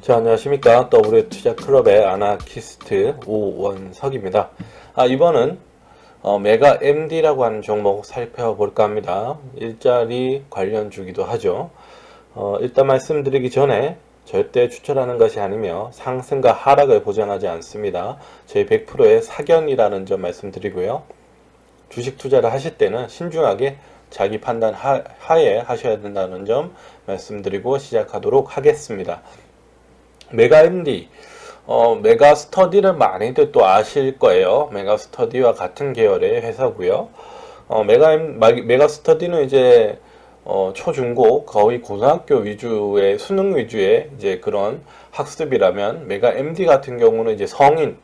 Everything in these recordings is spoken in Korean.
자, 안녕하십니까. W투자클럽의 아나키스트 오원석입니다. 이번은 메가 MD라고 하는 종목 살펴볼까 합니다. 일자리 관련주기도 하죠. 일단 말씀드리기 전에 절대 추천하는 것이 아니며 상승과 하락을 보장하지 않습니다. 저희 100%의 사견이라는 점 말씀드리고요. 주식 투자를 하실 때는 신중하게 자기 판단 하에 하셔야 된다는 점 말씀드리고 시작하도록 하겠습니다. 메가MD, 메가스터디를 많이들 또 아실 거예요. 메가스터디와 같은 계열의 회사고요. 메가스터디는 이제 초중고 거의 고등학교 위주의 수능 위주의 이제 그런 학습이라면 메가MD 같은 경우는 이제 성인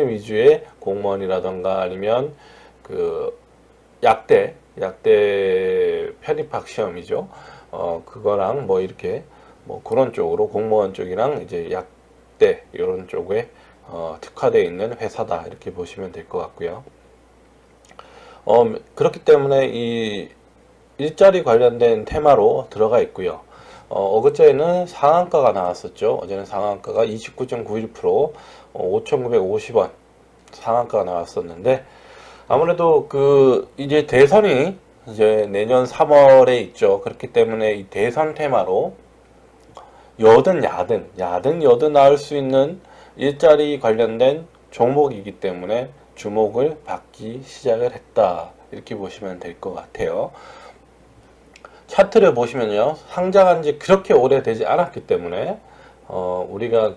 위주의 공무원이라던가 아니면 그 약대 편입학 시험이죠. 그거랑 뭐 이렇게 뭐 그런 쪽으로 공무원 쪽이랑 이제 약대 이런 쪽에 특화되어 있는 회사다 이렇게 보시면 될 것 같고요. 그렇기 때문에 이 일자리 관련된 테마로 들어가 있고요. 어제는 상한가가 나왔었죠. 어제는 상한가가 29.91%, 5,950원 상한가가 나왔었는데 아무래도 이제 대선이 이제 내년 3월에 있죠. 그렇기 때문에 이 대선 테마로 여든 야든 나올 수 있는 일자리 관련된 종목이기 때문에 주목을 받기 시작을 했다 이렇게 보시면 될 것 같아요. 차트를 보시면요, 상장한 지 그렇게 오래되지 않았기 때문에 우리가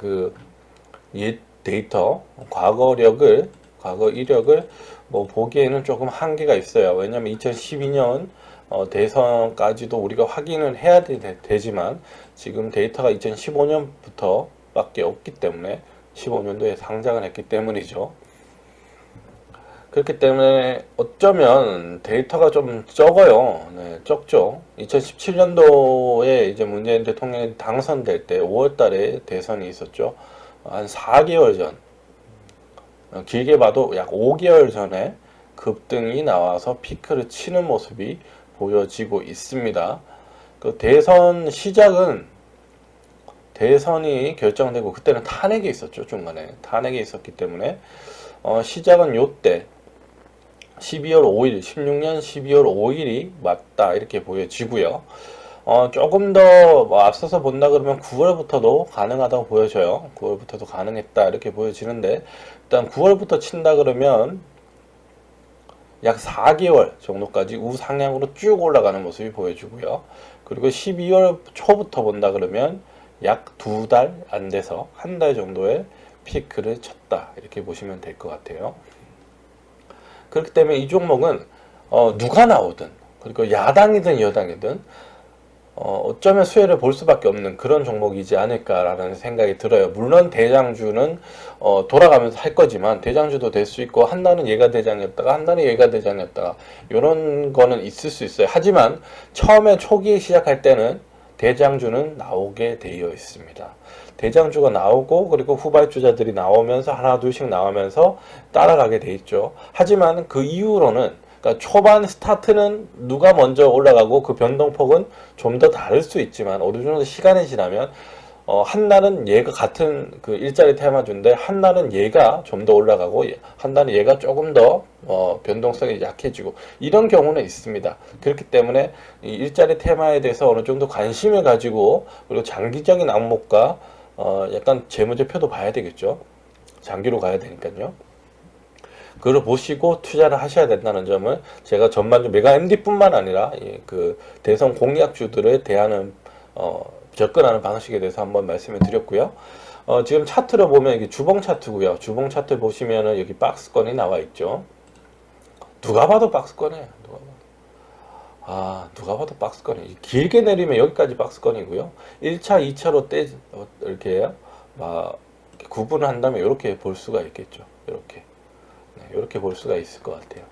옛 데이터 과거 이력을 뭐 보기에는 조금 한계가 있어요. 왜냐하면 2012년 대선까지도 우리가 확인을 해야 되지만 지금 데이터가 2015년부터 밖에 없기 때문에 15년도에 상장을 했기 때문이죠. 그렇기 때문에 어쩌면 데이터가 좀 적어요. 네, 적죠. 2017년도에 이제 문재인 대통령이 당선될 때 5월 달에 대선이 있었죠. 한 4개월 전, 길게 봐도 약 5개월 전에 급등이 나와서 피크를 치는 모습이 보여지고 있습니다. 그 대선 시작은 대선이 결정되고 그때는 탄핵이 있었죠. 중간에 탄핵이 있었기 때문에 시작은 요때 12월 5일 16년 12월 5일이 맞다 이렇게 보여지고요. 조금 더 앞서서 본다 그러면 9월부터도 가능하다고 보여져요. 9월부터도 가능했다 이렇게 보여지는데 일단 9월부터 친다 그러면 약 4개월 정도까지 우상향으로 쭉 올라가는 모습이 보여지고요. 그리고 12월 초부터 본다 그러면 약 2달 안 돼서 한 달 정도의 피크를 쳤다 이렇게 보시면 될 것 같아요. 그렇기 때문에 이 종목은 누가 나오든 그리고 야당이든 여당이든 어쩌면 수혜를 볼 수밖에 없는 그런 종목이지 않을까라는 생각이 들어요. 물론 대장주는 돌아가면서 할 거지만 대장주도 될 수 있고 한 달은 얘가 대장이었다가 한 달은 얘가 대장이었다가 이런 거는 있을 수 있어요. 하지만 처음에 초기에 시작할 때는 대장주는 나오게 되어 있습니다. 대장주가 나오고 그리고 후발주자들이 나오면서 하나 둘씩 나오면서 따라가게 돼 있죠. 하지만 그 이후로는 그러니까 초반 스타트는 누가 먼저 올라가고 그 변동폭은 좀 더 다를 수 있지만 어느 정도 시간이 지나면 한 날은 얘가 같은 그 일자리 테마주인데 한 날은 얘가 좀 더 올라가고 한 날은 얘가 조금 더 변동성이 약해지고 이런 경우는 있습니다. 그렇기 때문에 이 일자리 테마에 대해서 어느 정도 관심을 가지고 그리고 장기적인 안목과 약간 재무제표도 봐야 되겠죠. 장기로 가야 되니까요. 그걸 보시고 투자를 하셔야 된다는 점을 제가 전반적으로 메가MD뿐만 아니라 그 대선 공약주들을 대하는 접근하는 방식에 대해서 한번 말씀을 드렸고요. 지금 차트를 보면 이게 주봉 차트고요. 주봉 차트 보시면은 여기 박스권이 나와 있죠. 누가 봐도 박스권이에요. 누가 봐도 박스권이 길게 내리면 여기까지 박스권이고요. 1차, 2차로 이렇게 막 구분을 한다면 이렇게 볼 수가 있겠죠. 이렇게 볼 수가 있을 것 같아요.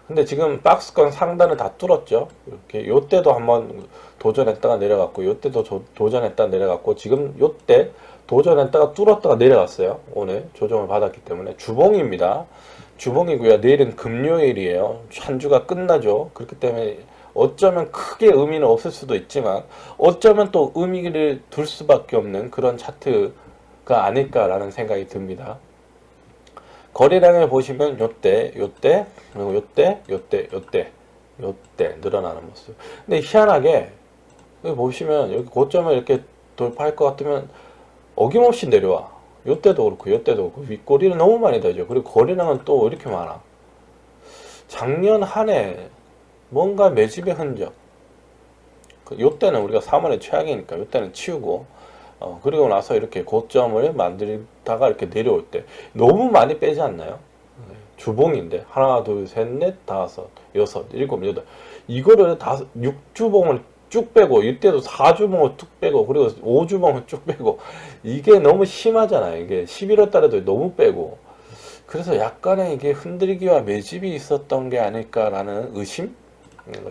근데 지금 박스권 상단을 다 뚫었죠. 이렇게 요때도 한번 도전했다가 내려갔고 요때도 도전했다가 내려갔고 지금 요때 도전했다가 뚫었다가 내려갔어요. 오늘 조정을 받았기 때문에 주봉입니다. 주봉이고요. 내일은 금요일이에요. 한 주가 끝나죠. 그렇기 때문에 어쩌면 크게 의미는 없을 수도 있지만 어쩌면 또 의미를 둘 수밖에 없는 그런 차트가 아닐까라는 생각이 듭니다. 거래량을 보시면 요때, 요때, 그리고 요때, 요때, 요때, 요때 늘어나는 모습. 근데 희한하게 여기 보시면 여기 고점을 이렇게 돌파할 것 같으면 어김없이 내려와. 요때도 그렇고 요때도 그렇고 윗꼬리는 너무 많이 되죠. 그리고 거래량은 또 이렇게 많아. 작년 한 해 뭔가 매집의 흔적. 요때는 우리가 3월의 최악이니까 요때는 치우고 그리고 나서 이렇게 고점을 만들다가 이렇게 내려올 때 너무 많이 빼지 않나요? 주봉인데 하나 둘셋넷 다섯 여섯 일곱 여덟 이거를 다섯 6주봉을 쭉 빼고 이때도 4주봉을 쭉 빼고 그리고 5주봉을 쭉 빼고 이게 너무 심하잖아요. 이게 11월 달에도 너무 빼고 그래서 약간의 이게 흔들기와 매집이 있었던 게 아닐까라는 의심?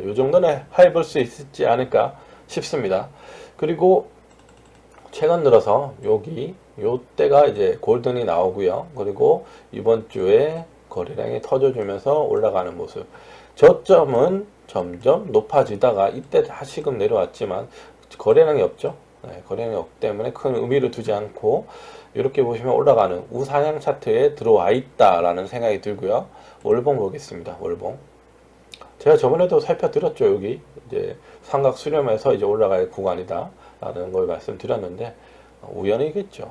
요 정도는 해볼 수 있지 않을까 싶습니다. 그리고 최근 들어서 여기 요때가 이제 골든이 나오고요. 그리고 이번 주에 거래량이 터져주면서 올라가는 모습. 저점은 점점 높아지다가 이때 다시금 내려왔지만 거래량이 없죠. 네, 거래량이 없기 때문에 큰 의미를 두지 않고 이렇게 보시면 올라가는 우상향 차트에 들어와 있다라는 생각이 들고요. 월봉 보겠습니다. 월봉. 제가 저번에도 살펴드렸죠. 여기 이제 삼각 수렴해서 이제 올라갈 구간이다 라는 걸 말씀드렸는데 우연이겠죠.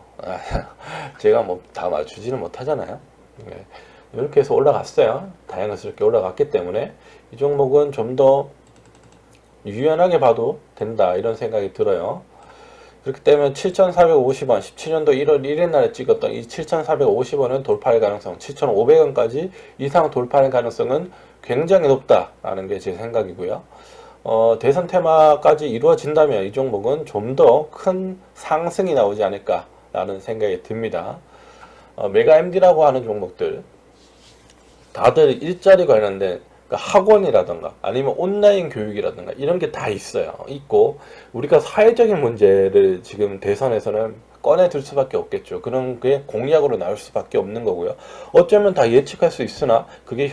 제가 뭐 다 맞추지는 못하잖아요. 네. 이렇게 해서 올라갔어요. 다양스럽게 올라갔기 때문에 이 종목은 좀 더 유연하게 봐도 된다 이런 생각이 들어요. 그렇기 때문에 7,450원 17년도 1월 1일 날에 찍었던 이 7,450원은 돌파할 가능성 7,500원까지 이상 돌파할 가능성은 굉장히 높다라는 게 제 생각이고요. 대선 테마까지 이루어진다면 이 종목은 좀 더 큰 상승이 나오지 않을까라는 생각이 듭니다. 메가 MD라고 하는 종목들 다들 일자리 관련된 학원이라든가 아니면 온라인 교육이라든가 이런 게 다 있고 우리가 사회적인 문제를 지금 대선에서는 꺼내들 수밖에 없겠죠. 그런 게 공약으로 나올 수밖에 없는 거고요. 어쩌면 다 예측할 수 있으나 그게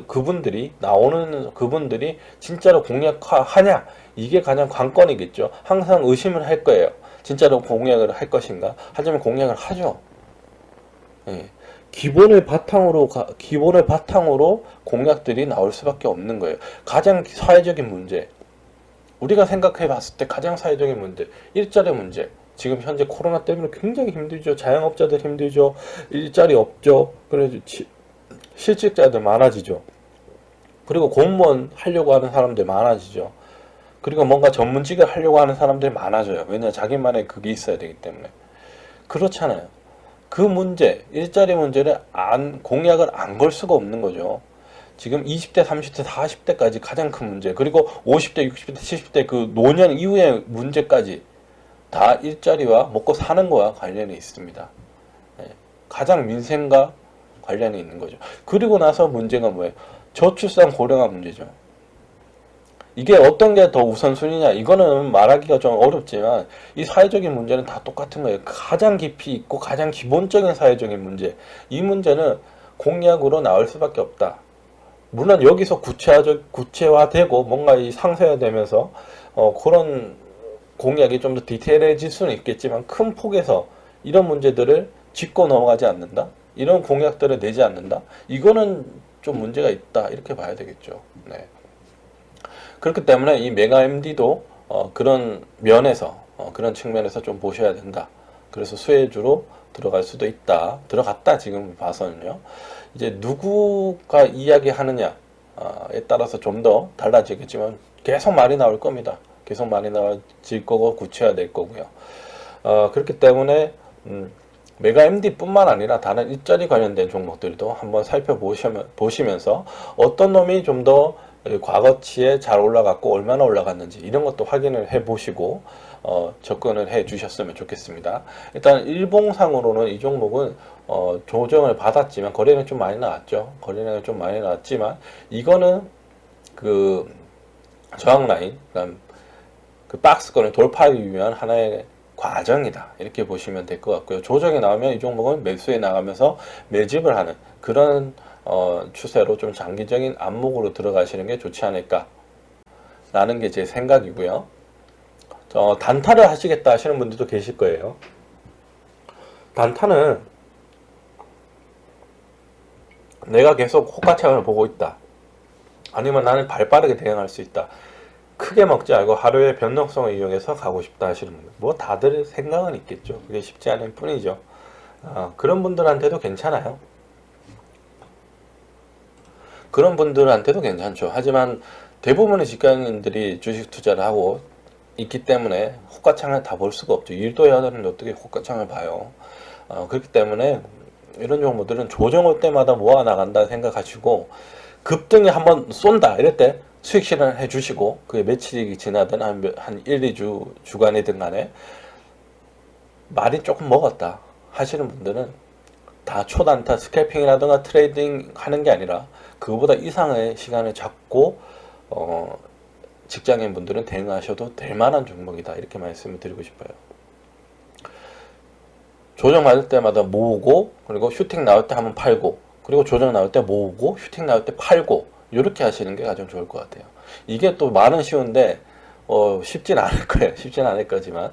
그분들이 나오는 그분들이 진짜로 공약하냐 이게 가장 관건이겠죠. 항상 의심을 할 거예요. 진짜로 공약을 할 것인가? 하지만 공약을 하죠. 예. 기본을 바탕으로 공약들이 나올 수밖에 없는 거예요. 가장 사회적인 문제, 우리가 생각해 봤을 때 가장 사회적인 문제, 일자리 문제. 지금 현재 코로나 때문에 굉장히 힘들죠. 자영업자들 힘들죠. 일자리 없죠. 그래서 실직자들 많아지죠. 그리고 공무원 하려고 하는 사람들 많아지죠. 그리고 뭔가 전문직을 하려고 하는 사람들이 많아져요. 왜냐 자기만의 그게 있어야 되기 때문에. 그렇잖아요. 그 문제, 일자리 문제를 공약을 안 걸 수가 없는 거죠. 지금 20대, 30대, 40대까지 가장 큰 문제, 그리고 50대, 60대, 70대 그 노년 이후의 문제까지 다 일자리와 먹고 사는 거와 관련이 있습니다. 가장 민생과 관련이 있는 거죠. 그리고 나서 문제가 뭐예요? 저출산 고령화 문제죠. 이게 어떤 게 더 우선순위냐 이거는 말하기가 좀 어렵지만 이 사회적인 문제는 다 똑같은 거예요. 가장 깊이 있고 가장 기본적인 사회적인 문제, 이 문제는 공약으로 나올 수밖에 없다. 물론 여기서 구체화되고 뭔가 이 상세화되면서 그런 공약이 좀 더 디테일해질 수는 있겠지만 큰 폭에서 이런 문제들을 짚고 넘어가지 않는다, 이런 공약들을 내지 않는다, 이거는 좀 문제가 있다 이렇게 봐야 되겠죠. 네. 그렇기 때문에 이 메가 MD도 그런 면에서 그런 측면에서 좀 보셔야 된다. 그래서 수혜주로 들어갈 수도 있다. 들어갔다 지금 봐서는요. 이제 누구가 이야기하느냐에 따라서 좀 더 달라지겠지만 계속 말이 나올 겁니다. 계속 말이 나와질 거고 구체화될 거고요. 그렇기 때문에 메가 MD뿐만 아니라 다른 일자리 관련된 종목들도 한번 살펴보시면서 어떤 놈이 좀 더 과거치에 잘 올라갔고 얼마나 올라갔는지 이런 것도 확인을 해 보시고 접근을 해 주셨으면 좋겠습니다. 일단 일봉상으로는 이 종목은 조정을 받았지만 거래는 좀 많이 나왔죠. 거래량이 좀 많이 나왔지만 이거는 그 저항 라인, 그 박스권을 돌파하기 위한 하나의 과정이다 이렇게 보시면 될 것 같고요. 조정이 나오면 이 종목은 매수에 나가면서 매집을 하는 그런 추세로 좀 장기적인 안목으로 들어가시는 게 좋지 않을까 라는 게 제 생각이고요. 단타를 하시겠다 하시는 분들도 계실 거예요. 단타는 내가 계속 호가창을 보고 있다. 아니면 나는 발빠르게 대응할 수 있다. 크게 먹지 않고 하루의 변동성을 이용해서 가고 싶다 하시는 분들. 뭐 다들 생각은 있겠죠. 그게 쉽지 않을 뿐이죠. 그런 분들한테도 괜찮아요. 그런 분들한테도 괜찮죠. 하지만 대부분의 직장인들이 주식 투자를 하고 있기 때문에 호가창을 다 볼 수가 없죠. 일도 해야 되는데 어떻게 호가창을 봐요. 그렇기 때문에 이런 종목들은 조정 올 때마다 모아 나간다 생각하시고 급등에 한번 쏜다 이럴 때 수익 실현해 주시고 그게 며칠이 지나든 한 1, 2주 주간이든 간에 말이 조금 먹었다 하시는 분들은 다 초단타 스캘핑이라든가 트레이딩 하는 게 아니라 그거보다 이상의 시간을 잡고 직장인 분들은 대응하셔도 될 만한 종목이다 이렇게 말씀을 드리고 싶어요. 조정 받을 때마다 모으고 그리고 슈팅 나올 때 한번 팔고 그리고 조정 나올 때 모으고 슈팅 나올 때 팔고 이렇게 하시는 게 가장 좋을 것 같아요. 이게 또 말은 쉬운데 쉽진 않을 거예요. 쉽진 않을 거지만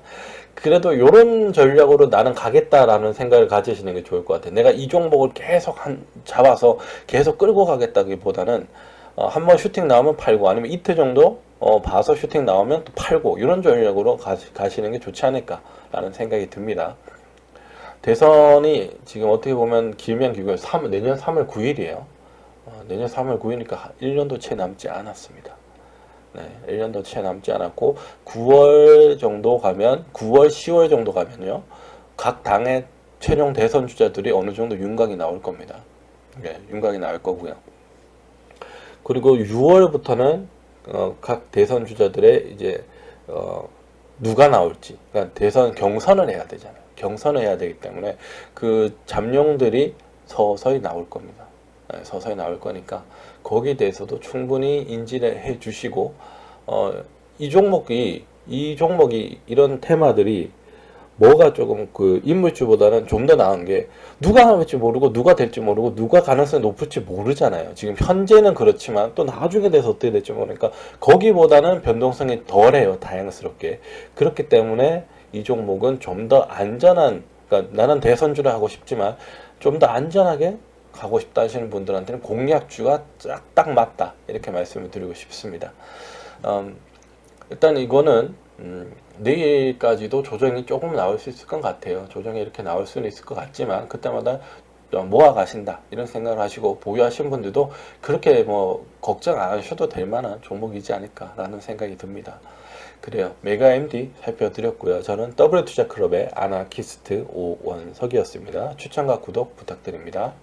그래도 이런 전략으로 나는 가겠다라는 생각을 가지시는 게 좋을 것 같아요. 내가 이 종목을 계속 잡아서 계속 끌고 가겠다기보다는 한번 슈팅 나오면 팔고 아니면 이틀 정도 봐서 슈팅 나오면 또 팔고 이런 전략으로 가시는 게 좋지 않을까라는 생각이 듭니다. 대선이 지금 어떻게 보면 길면 길고요. 내년 3월 9일이에요. 내년 3월 9일이니까 1년도 채 남지 않았습니다. 네, 1년도 채 남지 않았고 9월 정도 가면 9월 10월 정도 가면요. 각 당의 최종 대선 주자들이 어느 정도 윤곽이 나올 겁니다. 네, 윤곽이 나올 거고요. 그리고 6월부터는 각 대선 주자들의 이제 누가 나올지 그러니까 대선 경선을 해야 되잖아요. 경선을 해야 되기 때문에 그 잠룡들이 서서히 나올 겁니다. 네, 서서히 나올 거니까 거기에 대해서도 충분히 인지를 해 주시고 이 종목이 이런 테마들이 뭐가 조금 그 인물주보다는 좀 더 나은 게 누가 나올지 모르고 누가 될지 모르고 누가 가능성이 높을지 모르잖아요. 지금 현재는 그렇지만 또 나중에 돼서 어떻게 될지 모르니까 거기보다는 변동성이 덜해요. 다양스럽게. 그렇기 때문에 이 종목은 좀 더 안전한 그러니까 나는 대선주를 하고 싶지만 좀 더 안전하게 가고 싶다 하시는 분들한테는 공략주가 딱 맞다 이렇게 말씀을 드리고 싶습니다. 일단 이거는 내일까지도 조정이 조금 나올 수 있을 것 같아요. 조정이 이렇게 나올 수는 있을 것 같지만 그때마다 모아 가신다 이런 생각을 하시고 보유하신 분들도 그렇게 뭐 걱정 안 하셔도 될 만한 종목이지 않을까라는 생각이 듭니다. 그래요. 메가 MD 살펴드렸고요. 저는 W투자클럽의 아나키스트 오원석이었습니다. 추천과 구독 부탁드립니다.